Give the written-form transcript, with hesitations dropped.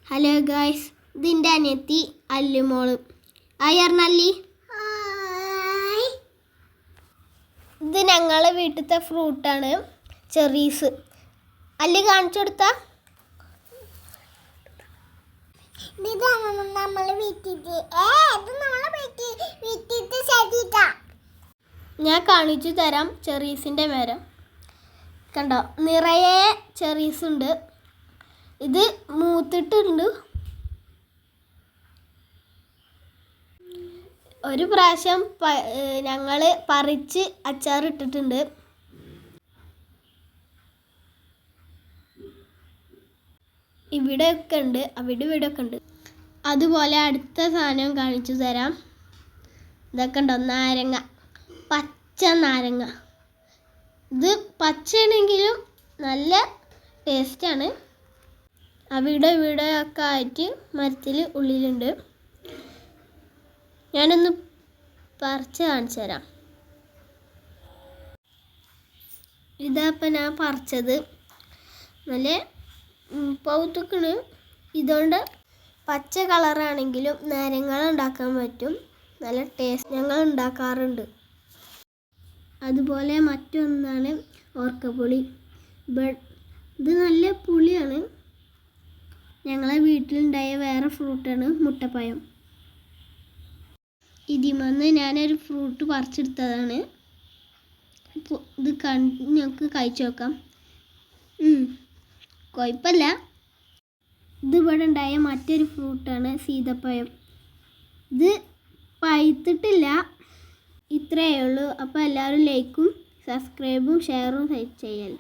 Hello guys, ഇതിൻ്റെ അനിയത്തി അല്ലുമോള്. അയ്യർന്നല്ലി, ഇത് ഞങ്ങളെ വീട്ടിലത്തെ ഫ്രൂട്ടാണ്, ചെറീസ്. അല്ലി കാണിച്ചു കൊടുത്താ ഞാൻ കാണിച്ചു തരാം. ചെറീസിൻ്റെ മരം കണ്ടോ, നിറയെ ചെറീസ് ഉണ്ട്. ഇത് മൂത്തിട്ടുണ്ട്. ഒരു പ്രാവശ്യം ഞങ്ങൾ പറിച്ച് അച്ചാറിട്ടിട്ടുണ്ട്. ഇവിടെയൊക്കെ ഉണ്ട്, ഇവിടെയൊക്കെ ഉണ്ട്. അതുപോലെ അടുത്ത സാധനം കാണിച്ചു തരാം. ഇതൊക്കെ ഉണ്ടോ, നാരങ്ങ, പച്ച നാരങ്ങ. ഇത് പച്ചയാണെങ്കിലും നല്ല ടേസ്റ്റാണ്. ഇവിടെയൊക്കെ ആയിട്ട് മരത്തിൽ ഉള്ളിലുണ്ട്. ഞാനൊന്ന് പറിച്ച് കാണിച്ചു തരാം. ഇതപ്പം ഞാൻ പറിച്ചത് നല്ല പൗത്തുക്കണ്. ഇതുകൊണ്ട് പച്ച കളറാണെങ്കിലും നാരങ്ങൾ ഉണ്ടാക്കാൻ പറ്റും. നല്ല ടേസ്റ്റ് ഞങ്ങൾ ഉണ്ടാക്കാറുണ്ട്. അതുപോലെ മറ്റൊന്നാണ് ഓർക്കപ്പുളി. ഇത് നല്ല പുളിയാണ്. ഞങ്ങളെ വീട്ടിലുണ്ടായ വേറെ ഫ്രൂട്ടാണ് മുട്ടപ്പഴം. ഇതിമന്ന് ഞാനൊരു ഫ്രൂട്ട് പറിച്ചെടുത്തതാണ്. ഇത് ഞങ്ങൾക്ക് കഴിച്ചു നോക്കാം. കുഴപ്പമില്ല. ഇതിവിടെ ഉണ്ടായ മറ്റൊരു ഫ്രൂട്ടാണ് സീതപ്പഴം. ഇത് പഴുത്തിട്ടില്ല. ഇത്രയേ ഉള്ളൂ. അപ്പോൾ എല്ലാവരും ലൈക്കും സബ്സ്ക്രൈബും ഷെയറും ചെയ്യൽ.